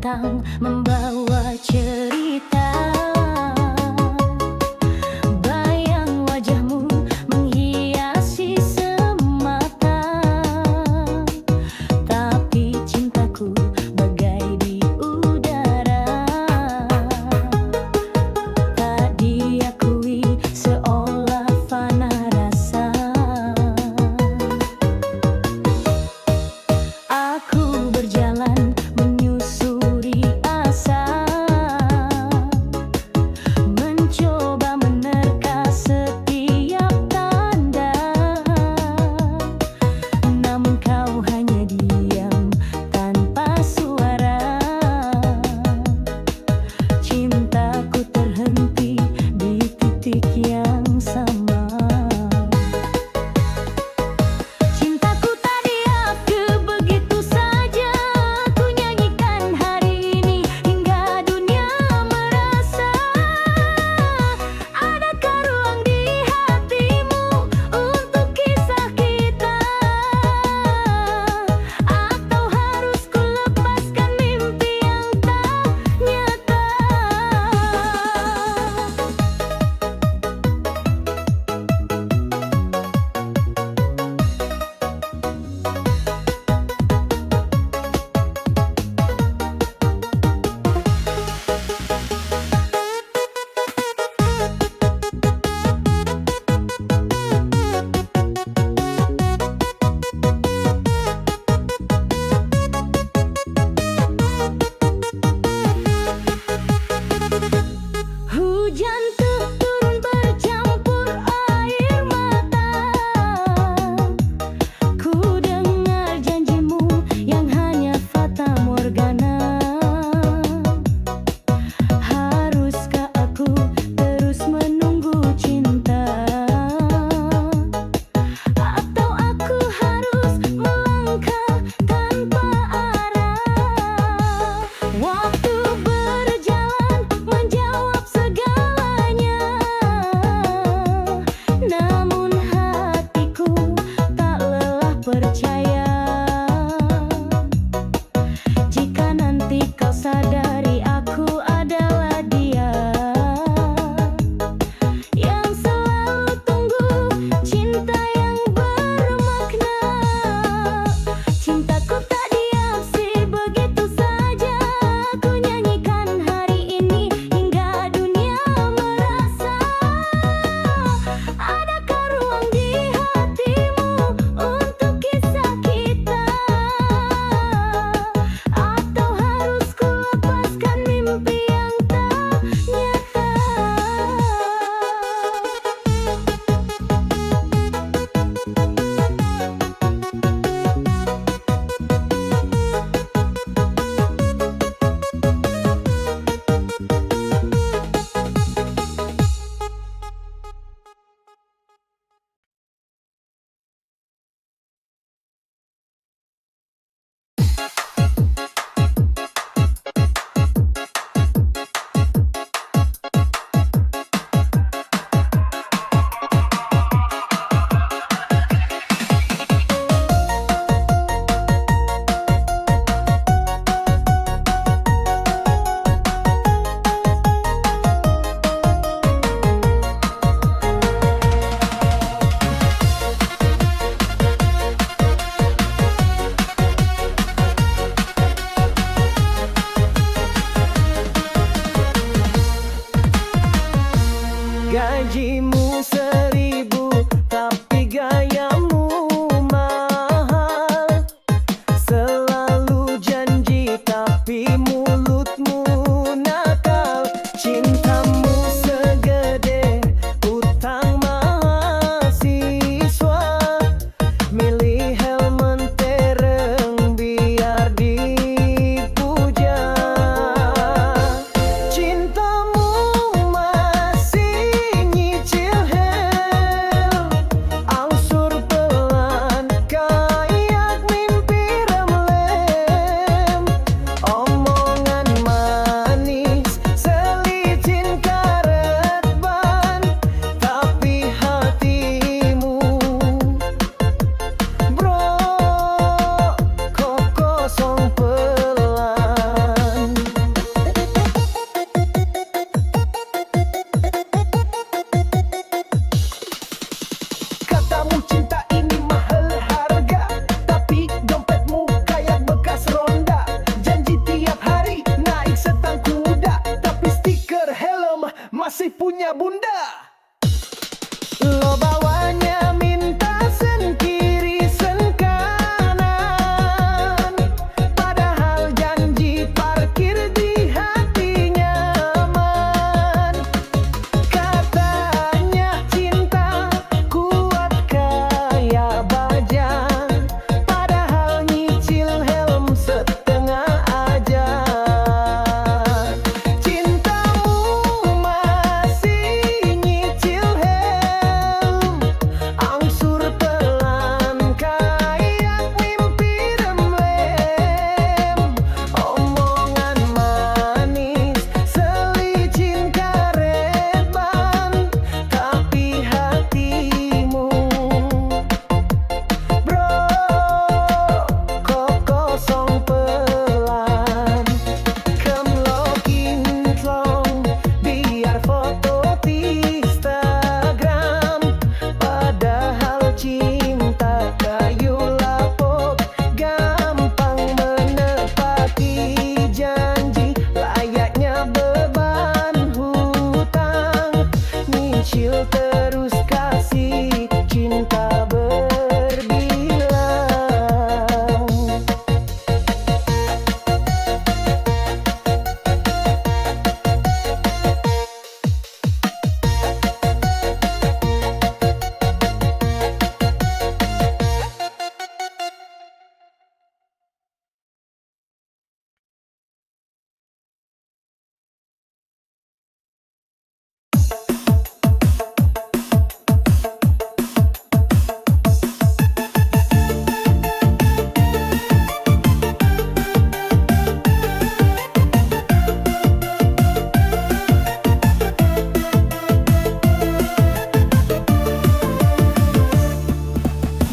datang membawa cerita. Bayang wajahmu menghiasi semata, tapi cintaku bagai di udara, tak diakui seolah fana rasa. Aku berjalan menyusuri asa,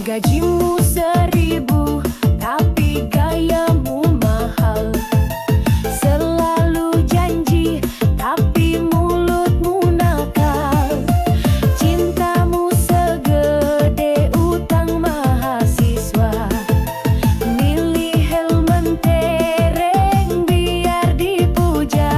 Gajimu 1.000, tapi gayamu mahal. Selalu janji, tapi mulutmu nakal. Cintamu segede utang mahasiswa. Milih helm tereng biar dipuja.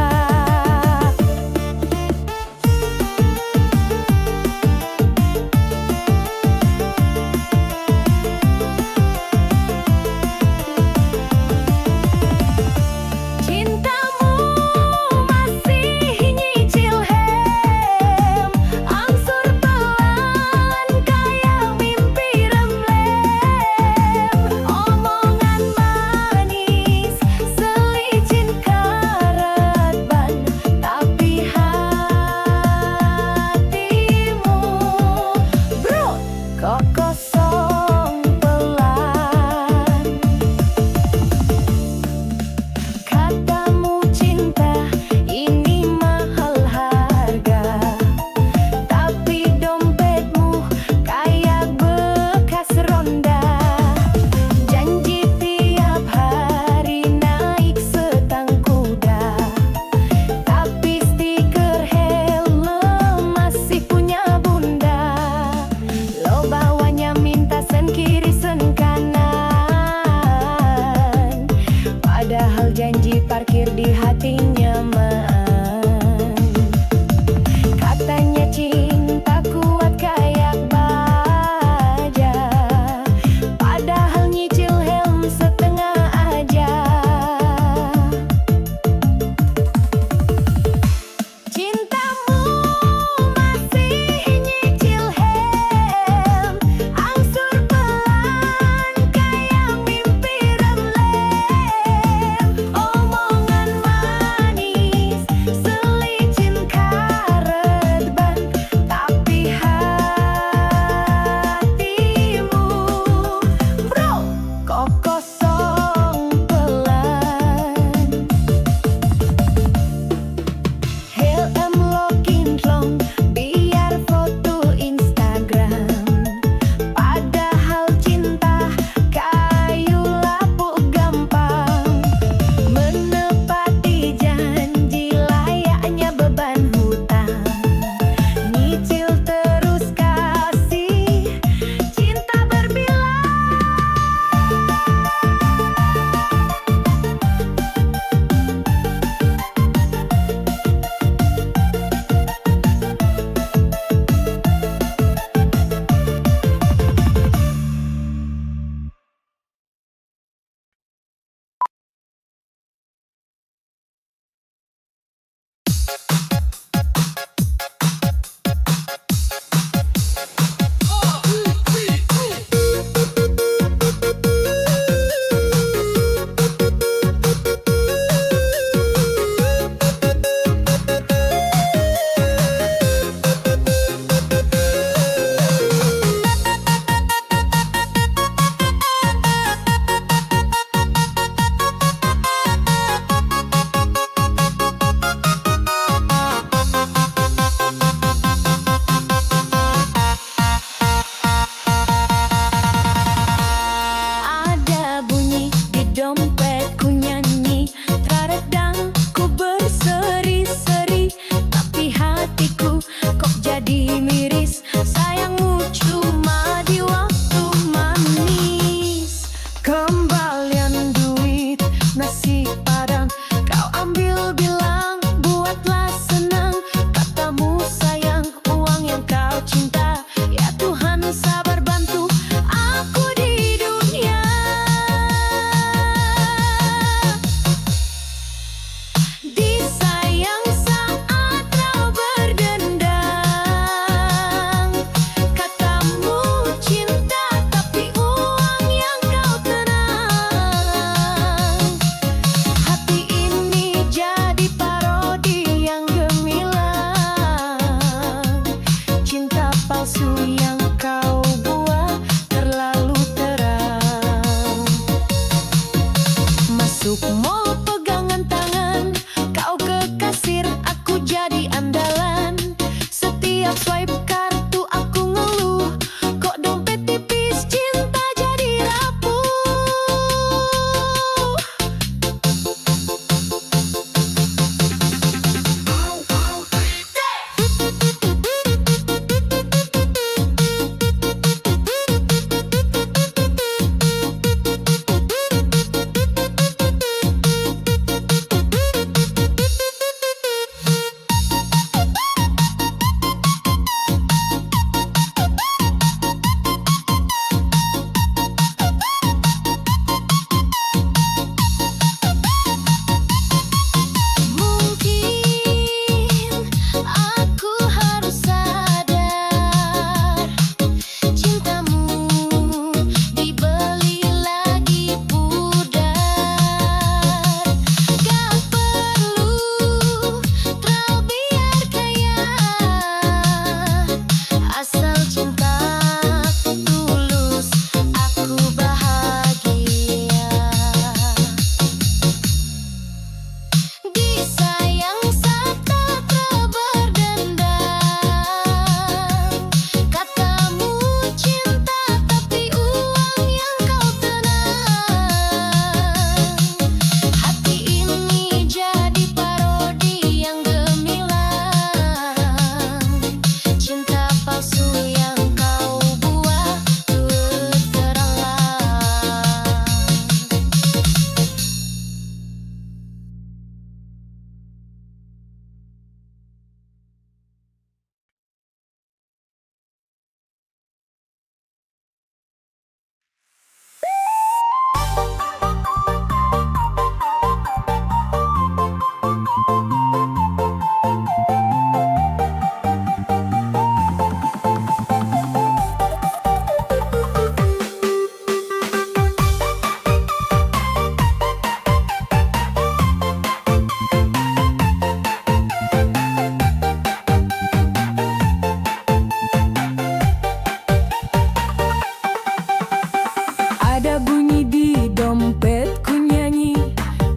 Ada bunyi di dompetku nyanyi,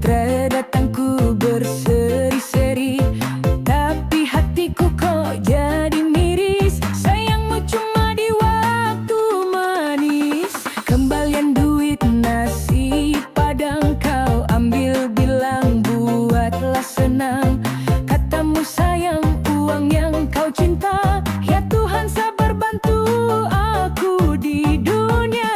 terdatangku berseri-seri, tapi hatiku kok jadi miris. Sayangmu cuma di waktu manis. Kembalian duit nasi padang kau ambil, bilang buatlah senang. Katamu sayang uang yang kau cinta, ya Tuhan sabar bantu aku di dunia.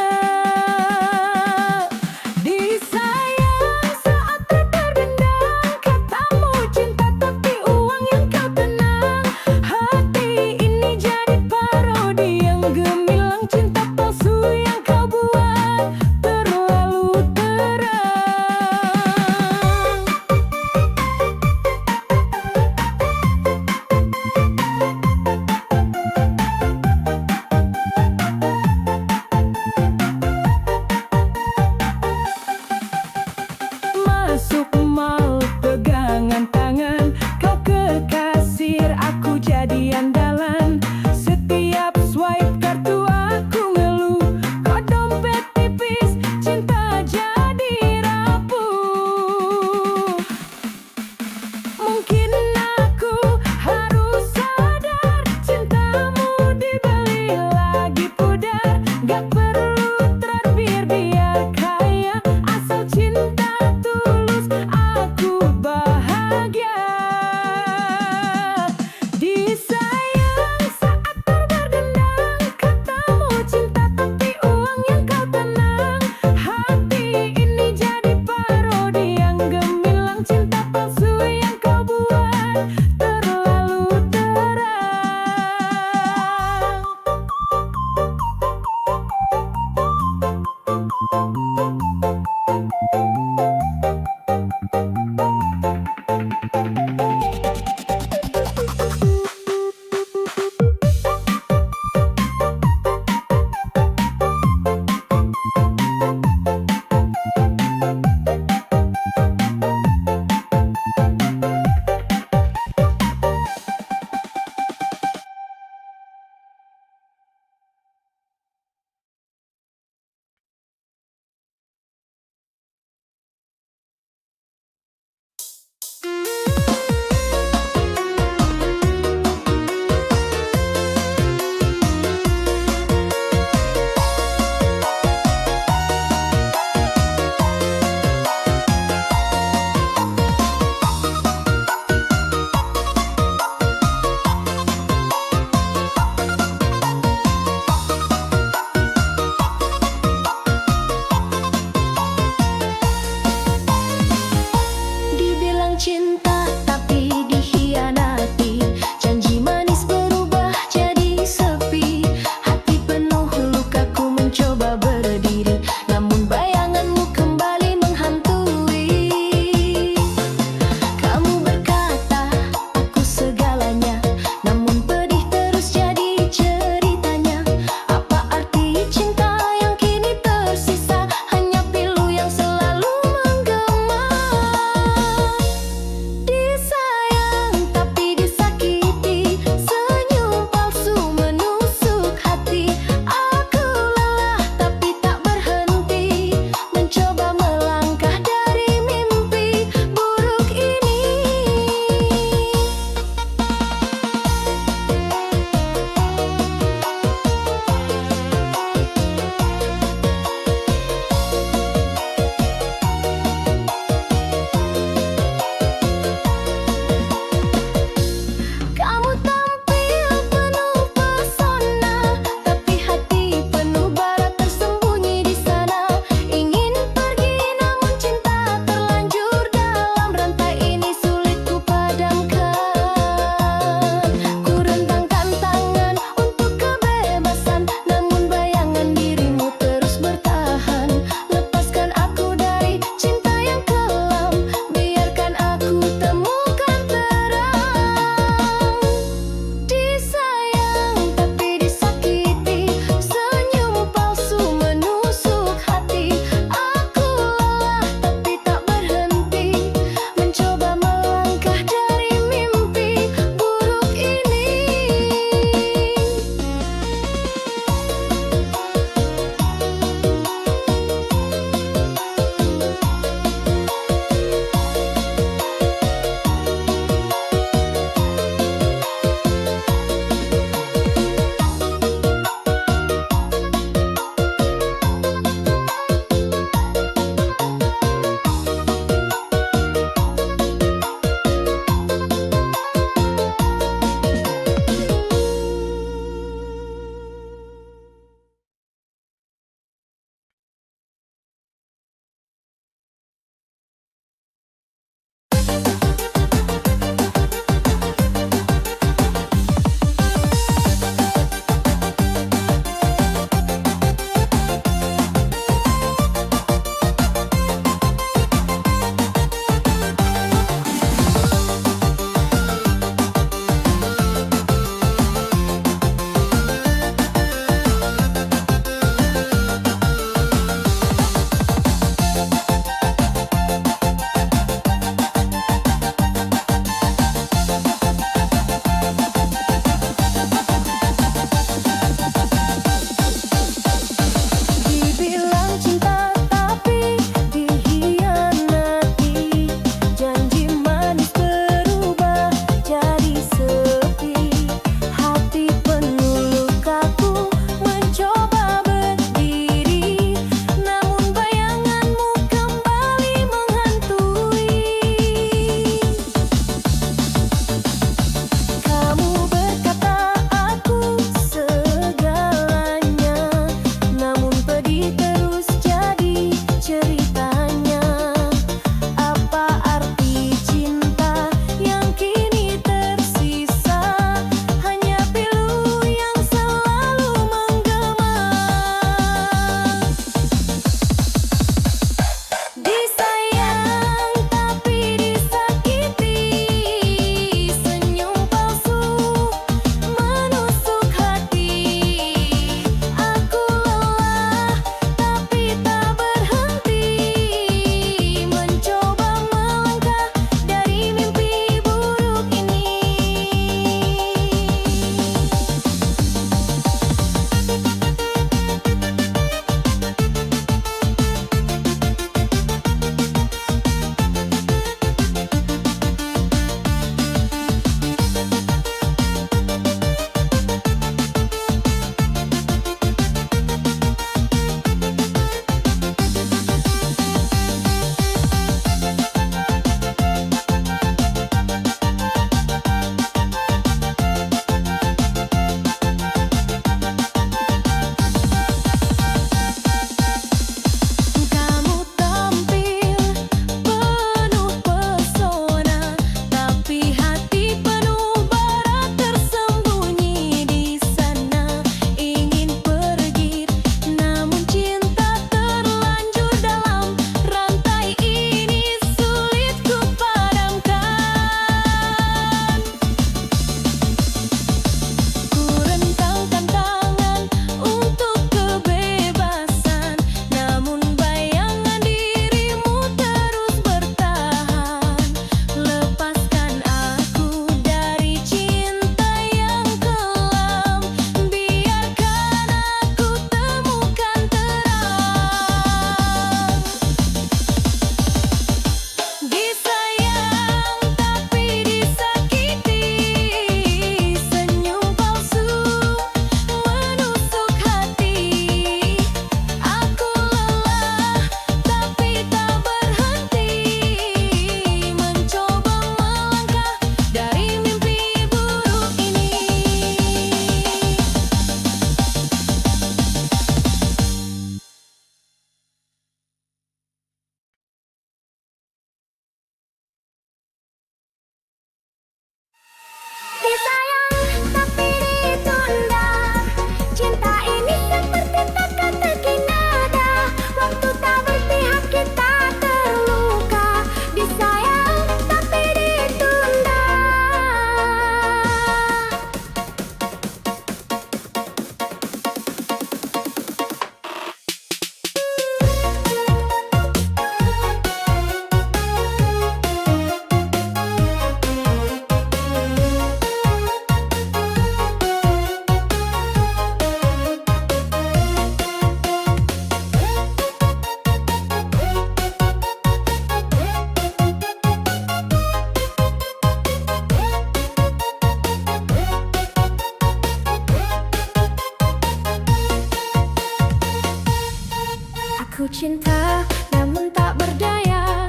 Aku cinta namun tak berdaya.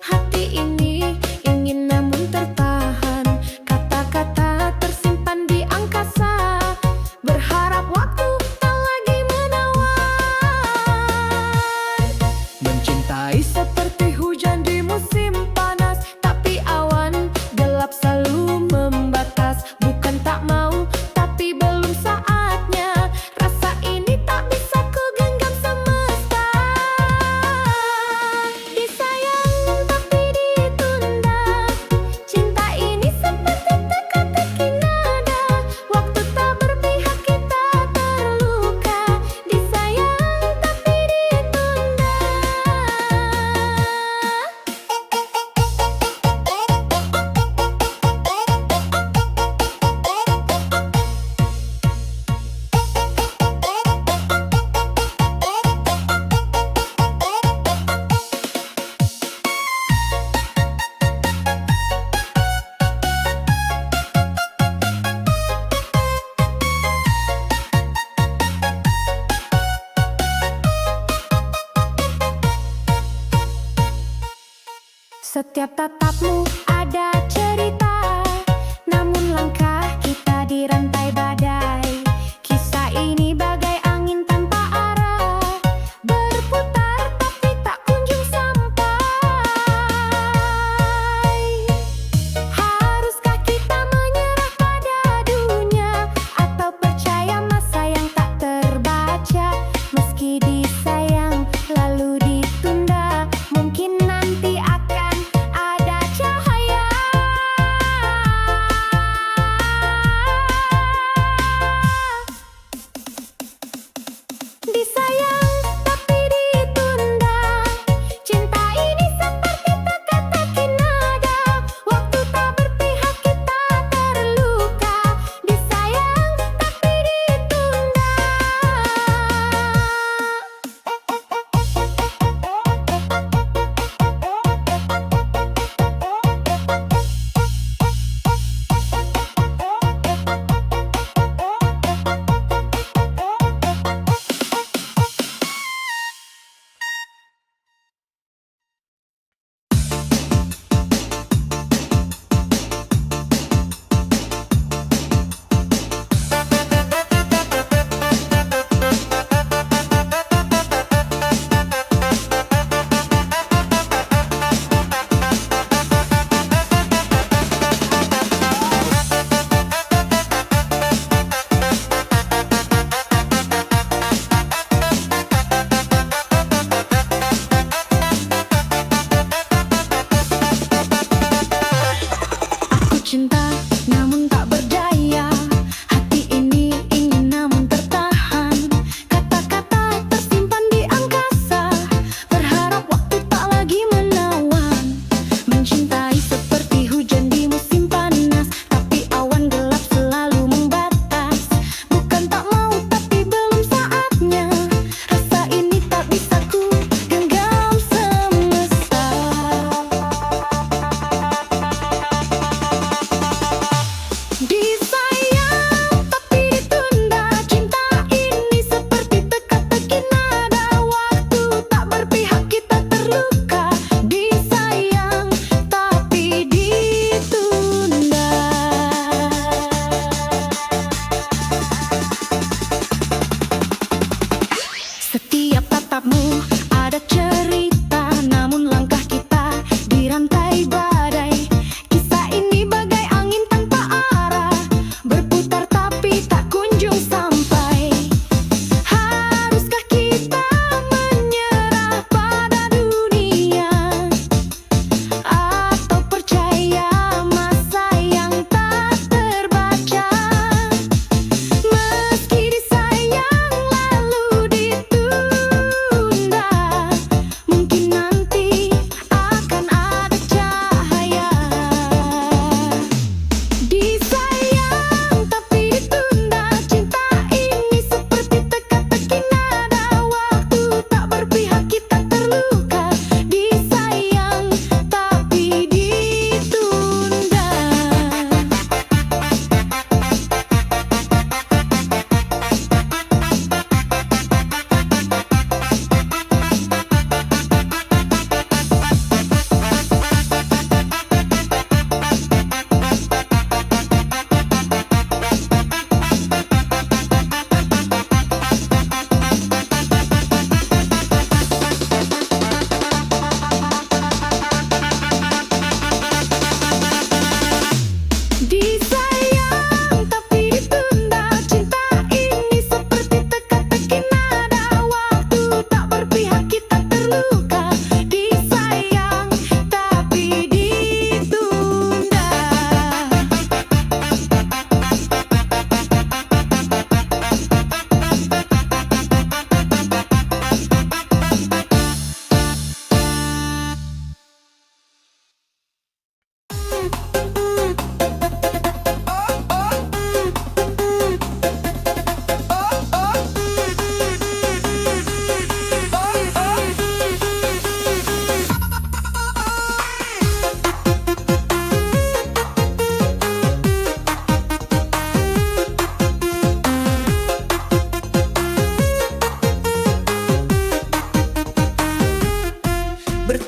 Hati ini ingin namun tertahan. Kata-kata tersimpan di angkasa. Berharap waktu tak lagi menawan. Mencintai seperti hujan di musim panas, tapi awan gelap selalu membatas. Bukan tak mau, tapi belum saatnya. Rasa ini tak bisa ku genggam semesta. Disayang tapi ditunda. Cinta ini seperti teka-teki nada. Waktu tak berpihak kita terluka. Disayang tapi ditunda. Setiap tatapmu ada cerita, namun langkah kita dirantai badai. Kisah ini bagai angin tanpa arah, berputar tapi tak kunjung sampai. Haruskah kita menyerah pada dunia, atau percaya masa yang tak terbaca? Meski disayang lalu ditunda, mungkin nanti akan ada cahaya. Disayang tapi ditunda. Cinta ini seperti teka-teki nada. Waktu tak berpihak kita terluka. Disayang tapi ditunda. Aku cinta namun tak berdaya. Hati ini ingin namun tertahan. Kata-kata tersimpan di angkasa. Berharap waktu tak lagi menawan. Mencintai seperti hujan di musim panas, tapi awan gelap selalu membatas. Bukan tak mau, tapi belum saatnya. Rasa ini tak bisa ku genggam semesta. Disayang tapi ditunda. Cinta ini seperti teka-teki nada. Waktu tak berpihak kita terluka. Disayang tapi ditunda. Setiap tatapmu ada cerita, namun langkah kita dirantai badai. Kisah ini bagai angin tanpa arah, berputar tapi tak kunjung sampai. Haruskah kita menyerah pada dunia, atau percaya masa yang tak terbaca? Meski disayang lalu ditunda, mungkin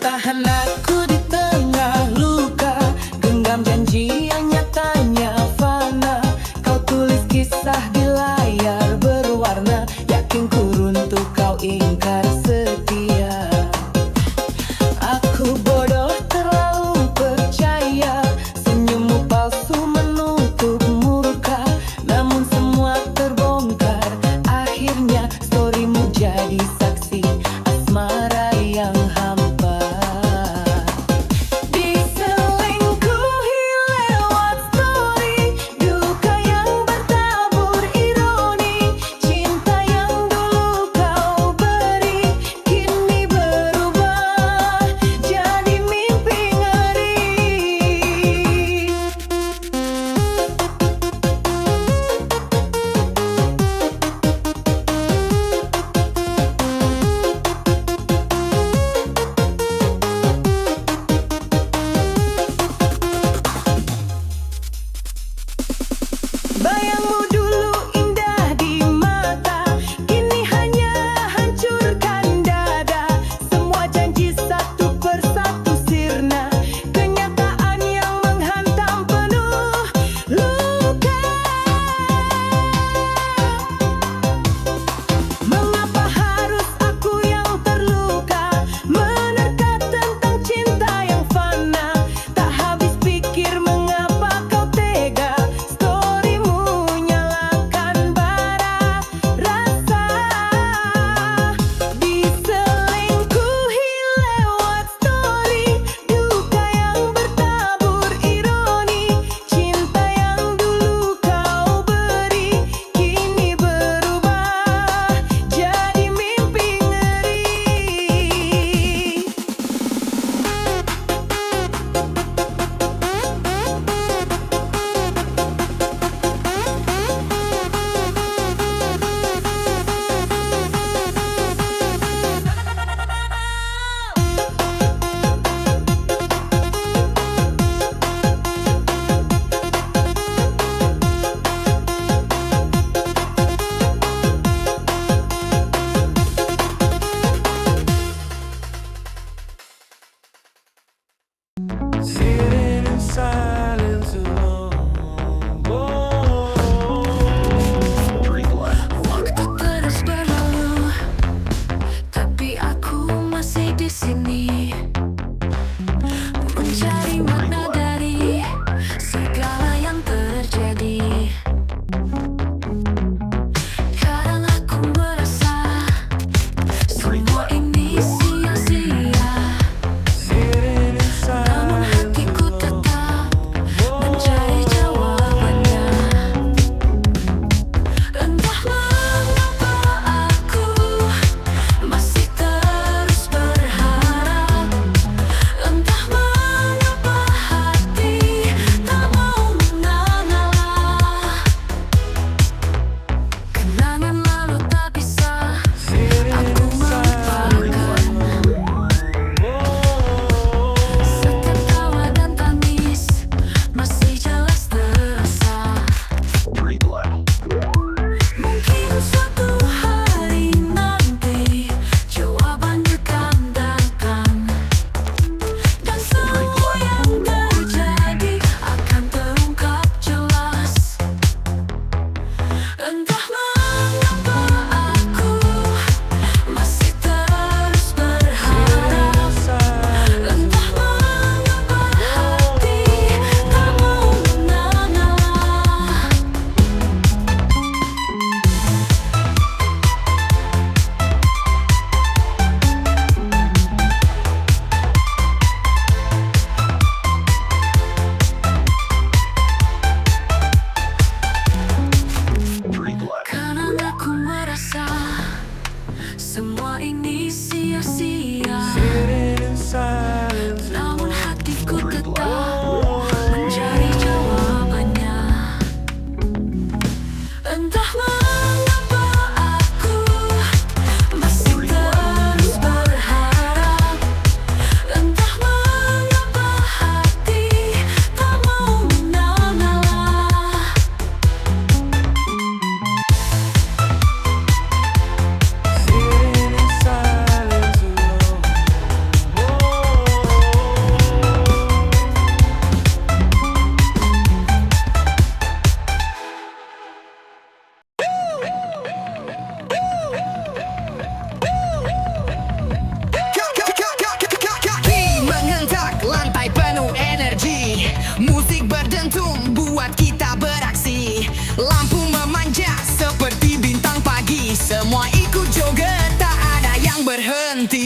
tahan aku di tengah luka, genggam janji yang nyatanya fana. Kau tulis kisah di layar berwarna, yakin ku runtuh kau ingkar setia. Aku bodoh terlalu percaya, senyummu palsu menutup murka. Namun semua terbongkar, akhirnya storymu jadi saksi asmara yang hampa.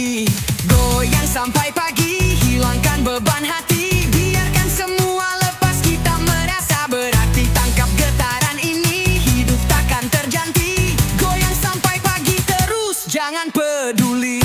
berhenti. Goyang sampai pagi, hilangkan beban hati. Biarkan semua lepas, kita merasa berarti. Tangkap getaran ini, hidup takkan terganti. Goyang sampai pagi terus, jangan peduli.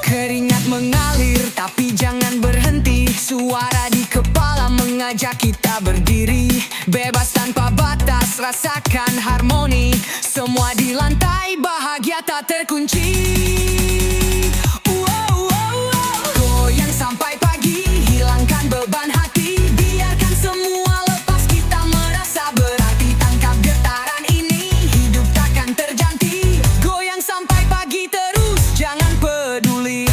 Keringat mengalir tapi jangan berhenti. Suara di kepala mengajak kita berdiri. Bebas tanpa batas, rasakan harmoni. Semua di lantai, bahagia tak terkunci. Goyang sampai pagi, hilangkan beban hati. Biarkan semua lepas, kita merasa berarti. Tangkap getaran ini, hidup takkan terganti. Goyang sampai pagi terus, jangan peduli.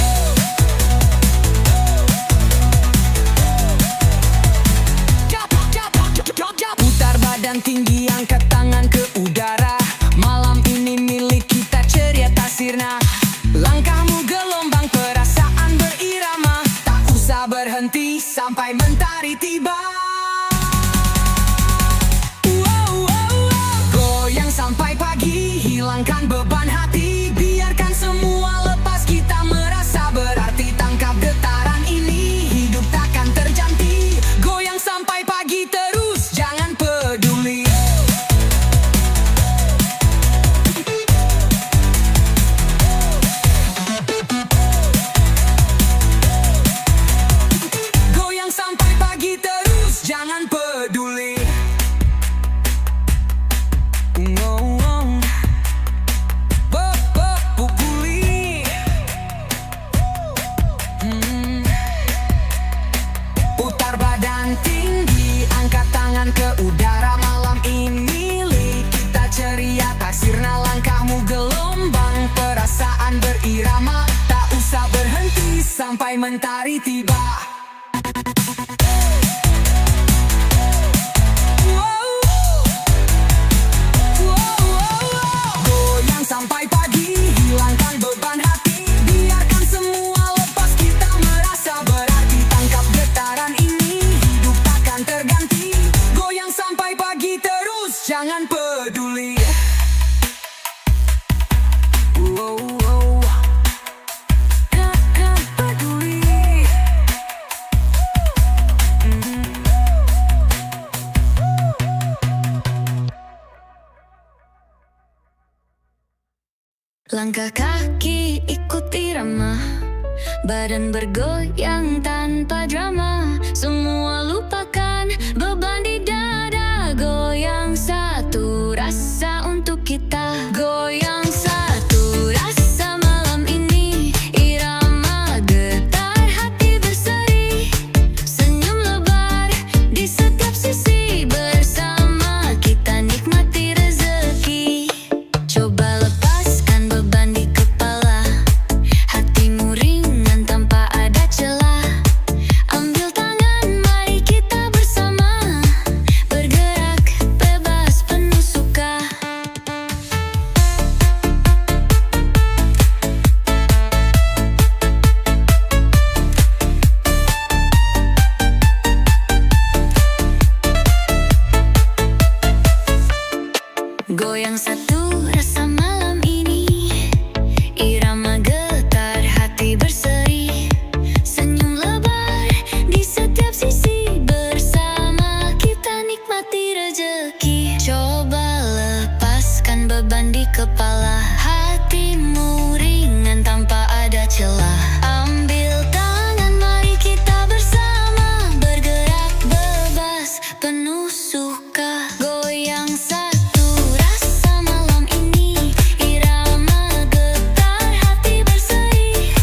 Putar badan tinggi, angkat tangan ke udara. Malam ini milik kita, ceria tak sirna. Langkahmu gelombang, perasaan berirama. Tak usah berhenti sampai mentari tiba. Goyang sampai pagi, hilangkan beban hati. Biarkan semua lepas, kita merasa berarti. Tangkap getaran ini, hidup takkan terganti. Goyang sampai pagi terus, jangan peduli. Goyang sampai pagi terus, jangan peduli. Putar badan tinggi, angkat tangan ke udara. Malam ini milik kita, ceria tak sirna. Langkahmu gelombang, perasaan berirama. Tak usah berhenti sampai mentari tiba. Goyang sampai pagi, hilangkan beban hati. Biarkan semua lepas, kita merasa berarti. Tangkap getaran ini, hidup takkan terganti. Goyang sampai pagi terus, jangan peduli. Takkan peduli. Langkah kaki ikuti irama, badan bergoyang tanpa drama. Semua lupakan beban di dada. Goyang satu rasa untuk kita. Goyang satu rasa malam ini. Irama getar, hati berseri. Senyum lebar di setiap sisi. Bersama kita nikmati rezeki. Coba lepaskan beban di kepala. Hatimu ringan tanpa ada celah. Ambil tangan, mari kita bersama. Bergerak bebas penuh suka. Goyang satu rasa malam ini. Irama getar, hati berseri. Senyum lebar di setiap sisi. Bersama kita nikmati rezeki. Coba lepaskan beban di kepala. Hatimu ringan tanpa ada celah. Ambil tangan, mari kita bersama. Bergerak bebas penuh suka. Goyang satu rasa malam ini. Irama getar, hati berseri.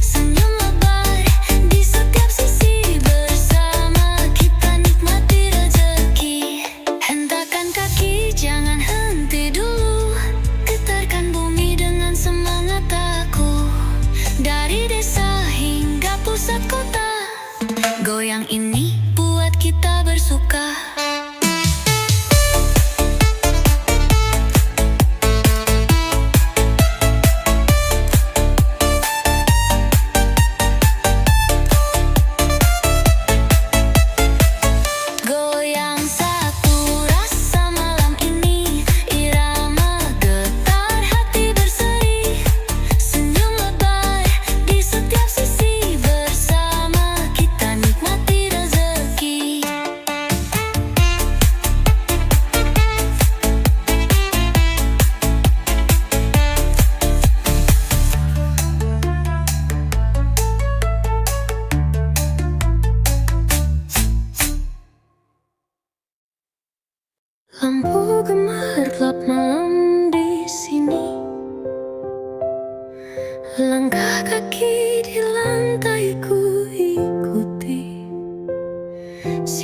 Senyum lebar di setiap sisi. Bersama kita nikmati rezeki. Hentakan kaki, jangan henti dulu. Getarkan bumi dengan semangat aku. Dari desa hingga pusat kota. Goyang ini buat kita bersuka.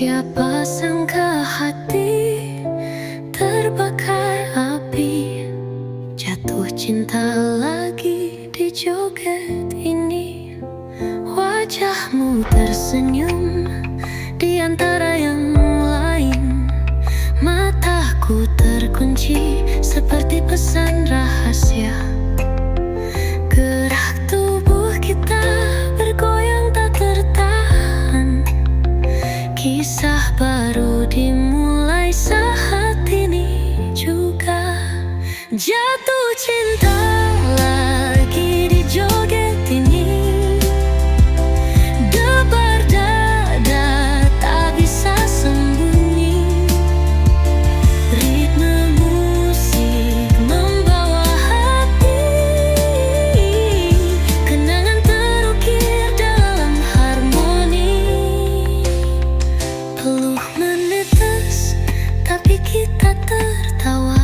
Siapa sangka hati terbakar api, jatuh cinta lagi di joget ini. Wajahmu tersenyum di antara yang lain. Mataku terkunci seperti pesan rahasia. Gerak tubuh kita bergoyang tak tertahan. Kisah baru dimulai saat ini juga. Jatuh cinta lagi di joget ini. Debar dada tak bisa sembunyi. Ritme musik membawa hati. Kenangan terukir dalam harmoni. Peluh menetes tapi kita tertawa.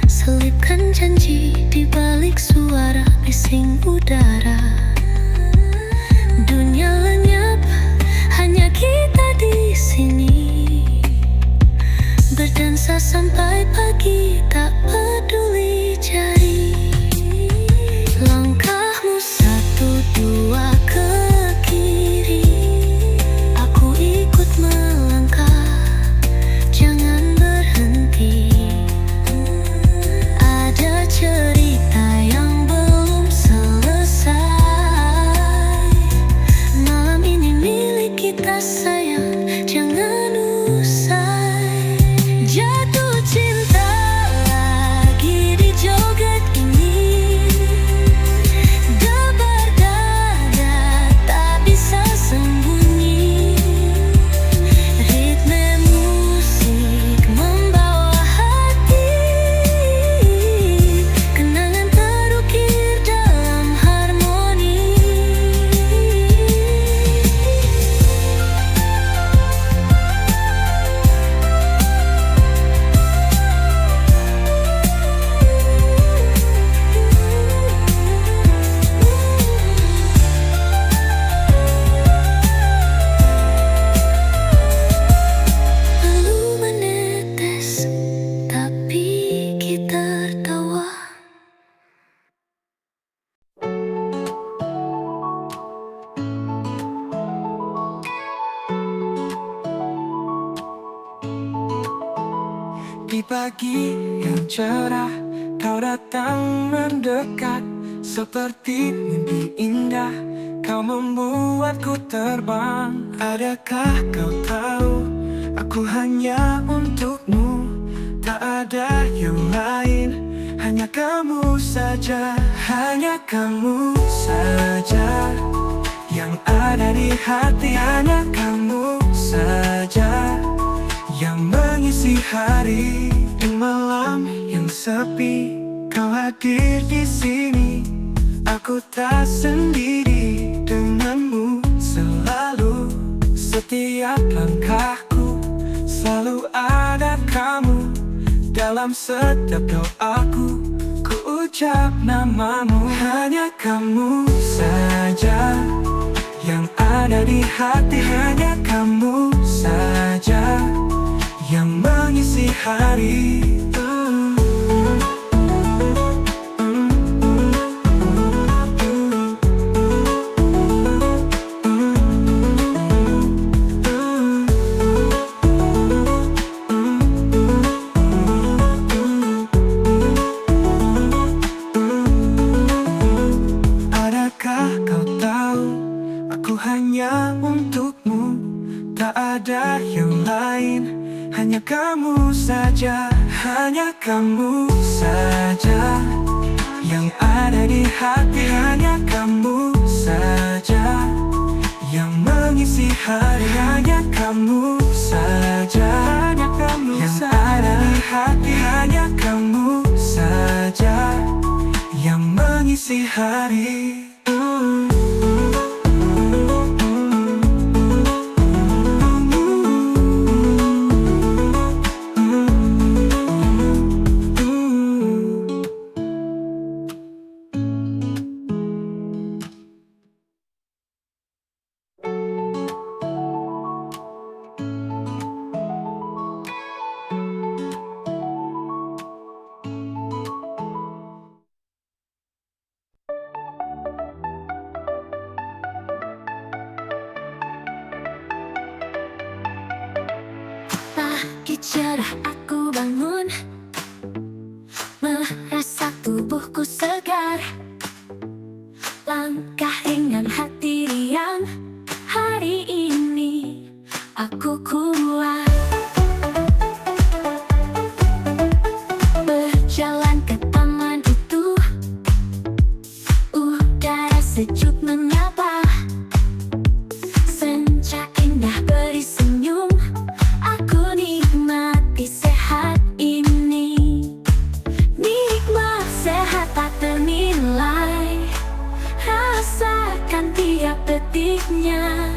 Selipkan janji di balik suara bising udara. Dunia lenyap, hanya kita di sini. Berdansa sampai pagi, tak peduli jari. Langkahmu satu dua ke kiri, aku ikut melangkah, jangan berhenti. Ada cerita yang belum selesai. Malam ini milik kita sayang, jangan usai. Jatuh cinta lagi di joget ini. Debar dada tak bisa sembunyi. Ritme musik membawa hati. Kenangan terukir dalam harmoni. Lalu menetes, tapi kita tertawa. Di pagi yang cerah, kau datang mendekat. Seperti mimpi indah, kau membuatku terbang. Adakah kau tahu, aku hanya untukmu. Tak ada yang lain, hanya kamu saja. Hanya kamu saja yang ada di hati. Hanya kamu saja yang mengisi hari dan malam yang sepi. Kau hadir di sini, aku tak sendiri. Denganmu selalu, setiap langkahku selalu ada kamu. Dalam setiap doaku, ku ucap namamu. Hanya kamu saja yang ada di hati. Hanya kamu saja yang mengisi hari. Adakah kau tahu, aku hanya untukmu. Tak ada yang lain, hanya kamu saja. Hanya kamu saja yang ada di hati. Hanya kamu saja yang mengisi hari. Hanya kamu saja yang ada di hati. Hanya kamu saja yang mengisi hari. Pagi cerah aku bangun, merasa tubuhku segar. Langkah ringan, hati riang. Hari ini aku kuat. Berjalan ke taman itu, udara sejuk menyapa. Senja indah beri senyum, aku nikmati sehat ini. Nikmat sehat tak ternilai, rasakan tiap detiknya.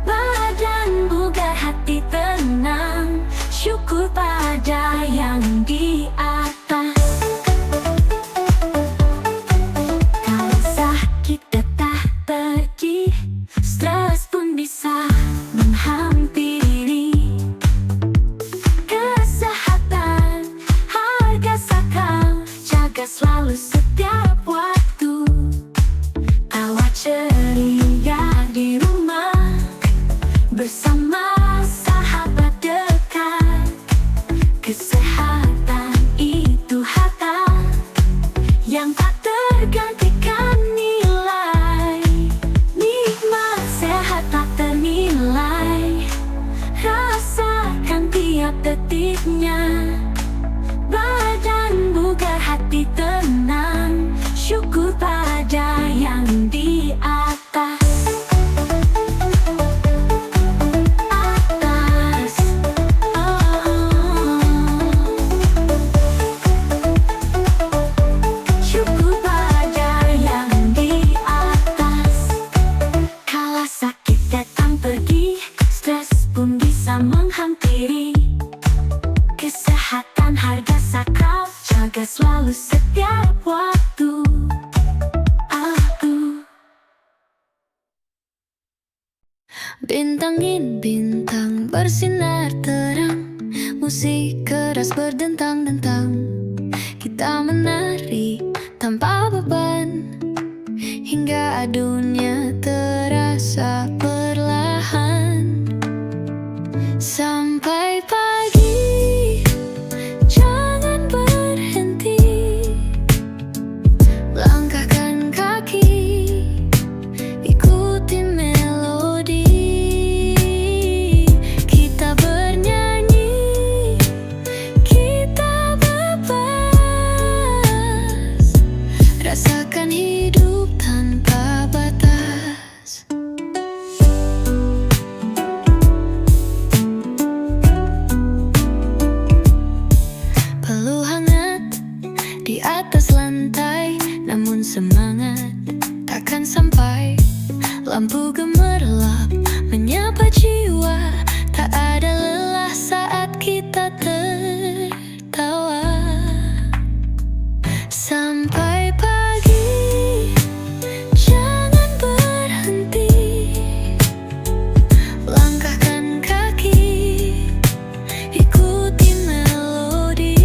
Badan bugar, hati tenang, syukur pada yang di atas. Kalau sakit datang pergi, stres pun bisa menghampiri. Kesehatan harga sakal, jaga selalu setiap waktu. Tawa ceria di rumah, bersama sahabat dekat. Kesehatan itu harta yang tak tergantikan nilai. Nikmat sehat tak ternilai, rasakan tiap detiknya. Badan bugar, hati tenang, syukur pada yang di atas. Syukur pada yang di atas. Kala sakit datang pergi, stres pun bisa menghampiri. Kesehatan harga sakral, jaga selalu setiap waktu. Bintangin bintang bersinar terang, musik keras berdentang-dentang. Kita menari tanpa beban, hingga dunia terasa perlahan. Sampai pagi, jangan berhenti. Langkahkan kaki, ikuti melodi. Kita bernyanyi, kita bebas. Rasakan hidup tanpa batas. Peluk hangat di atas lantai, namun semangat takkan sampai. Lampu gemerlap menyapa jiwa, tak ada lelah saat kita tertawa. Sampai pagi, jangan berhenti. Langkahkan kaki, ikuti melodi.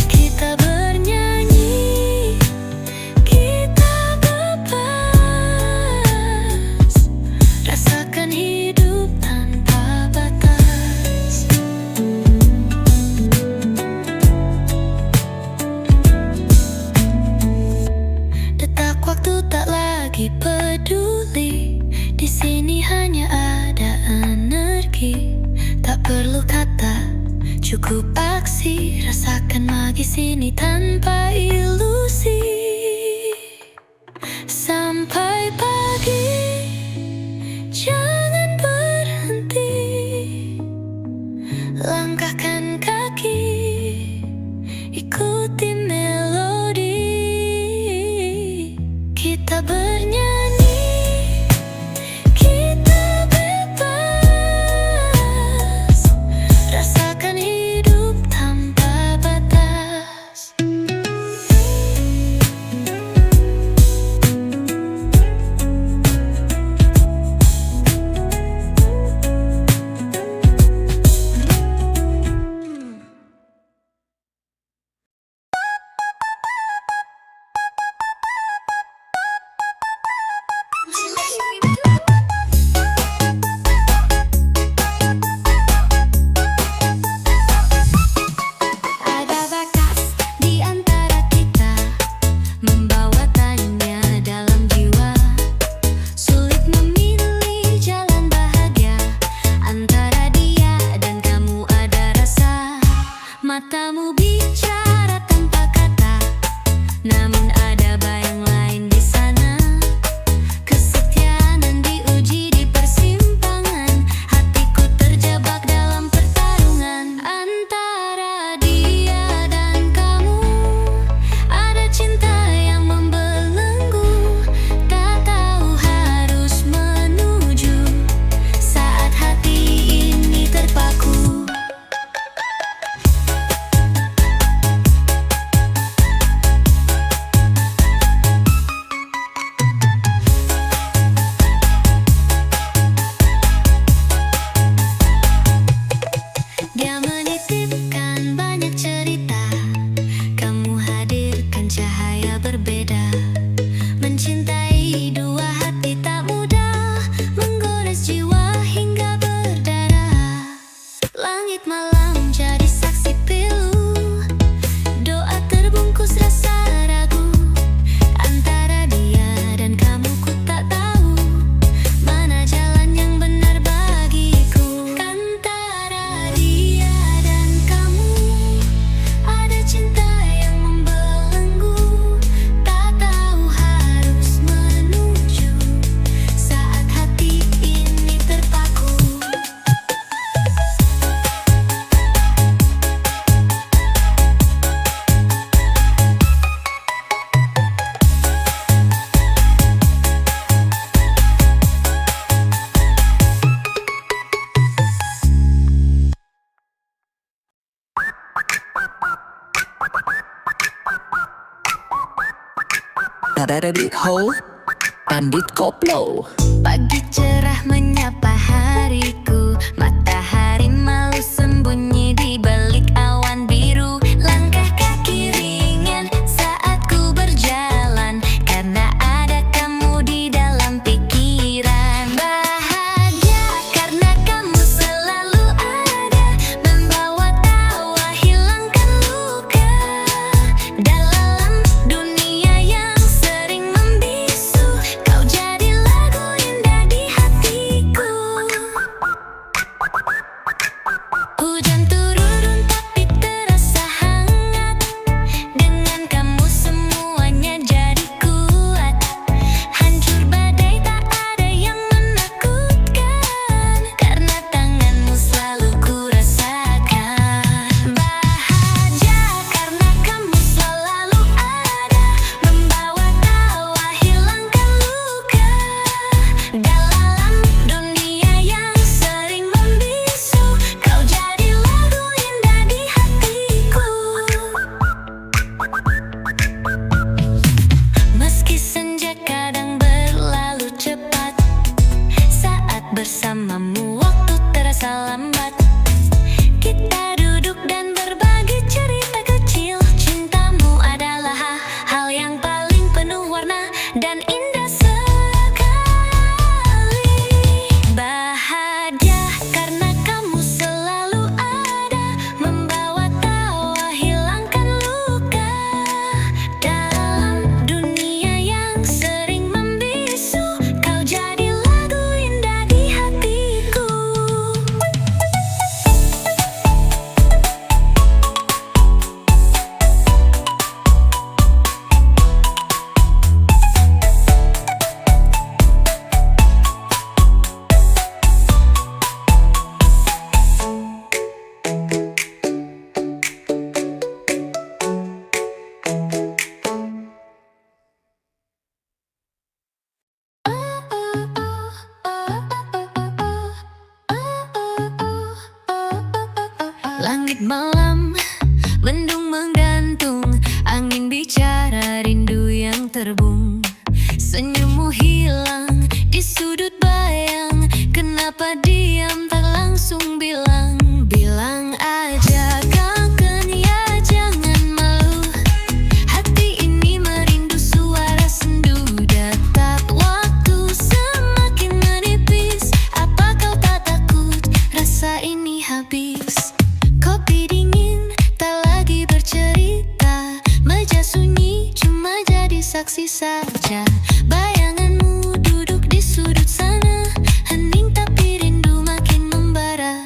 Kita bernyanyi, kita bebas. Rasakan hidup tanpa batas. Detak waktu tak lagi peduli, di sini hanya ada energi. Tak perlu kata, cukup aksi. Rasakan magis ini tanpa ilusi. Sampai pagi, jangan berhenti. Langkahkan kaki, ikuti melodi. Kita bernyanyi, kita bebas. Rasakan hidup tanpa batas. rabbit hole, Pandit Koplo. Pagi cerah menyapa hariku, matahari malu sembunyi di balik awan biru. Langkah kaki ringan saat ku berjalan, karena ada kamu di dalam pikiran. Bahagia karena kamu selalu ada, membawa tawa hilangkan luka. Dalam dunia yang sering membisu, kau jadi lagu indah di hatiku. Hujan turun tapi terasa hangat, dengan kamu semuanya jadi kuat. Hancur badai tak ada yang menakutkan, karena tanganmu selalu ku rasakan. Bahagia karena kamu selalu ada, membawa tawa hilangkan luka. Dalam dunia yang sering membisu, kau jadi lagu indah di hatiku. Meski senja kadang berlalu cepat, saat bersamamu waktu terasa lambat. Kita duduk dan berbagi cerita kecil. Cintamu adalah hal yang paling penuh warna dan indah sekali. Bahagia karena kamu selalu ada, membawa tawa hilangkan luka. Dalam dunia yang sering membisu, kau jadi lagu indah di hatiku. Langit malam, mendung menggantung, angin bicara rindu yang terbung. Senyummu hilang di sudut bayang, kenapa diam tak langsung bilang. Bilang aja kangen ya jangan malu, hati ini merindu suara sendu. Detak waktu semakin menipis, apa kau tak takut rasa ini habis? Kopi dingin tak lagi bercerita, meja sunyi cuma jadi saksi saja. Bayanganmu duduk di sudut sana, hening tapi rindu makin membara.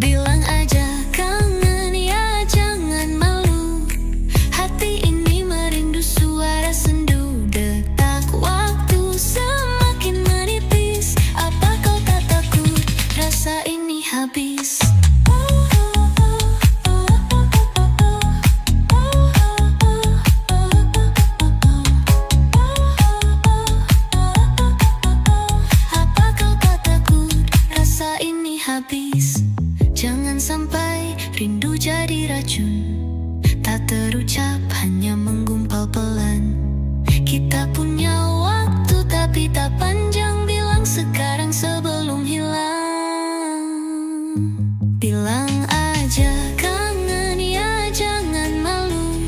Bilang aja kangen ya jangan malu, hati ini merindu suara sendu. Detak waktu semakin menipis, apa kau tak takut rasa ini habis? Apa kau tak takut rasa ini habis? Jangan sampai rindu jadi racun, tak terucap hanya menggumpal pelan. Kita punya waktu tapi tak panjang, bilang sekarang sebelum hilang. Bilang aja kangen ya jangan malu,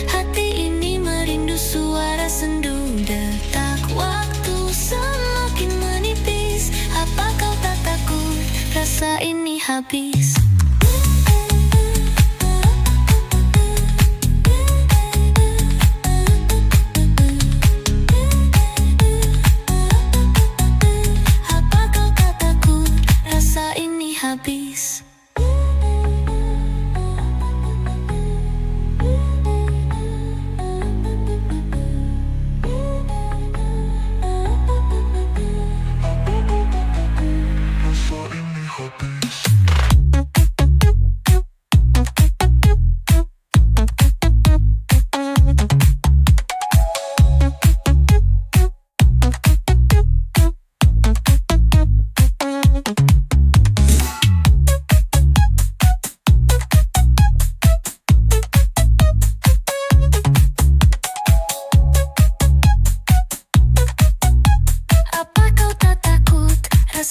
hati ini merindu suara sendu. Detak waktu semakin menipis, apa kau tak takut rasa ini habis? Apa kau tak takut rasa ini habis?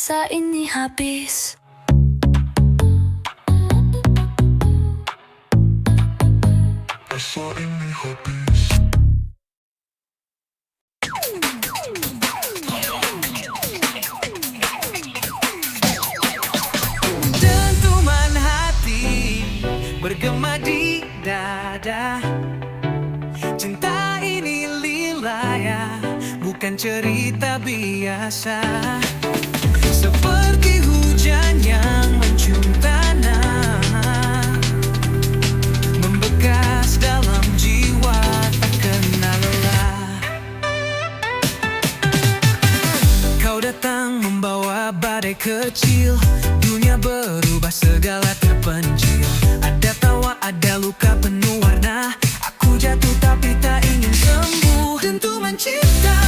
rasa ini habis. Rasa ini habis. Dentuman hati bergema di dada. Cinta ini lila ya, bukan cerita biasa. Seperti hujan yang mencium tanah, membekas dalam jiwa tak kenal lelah. Kau datang membawa badai kecil, dunia berubah segala terpencil. Ada tawa, ada luka penuh warna. Aku jatuh tapi tak ingin sembuh. Dentuman cinta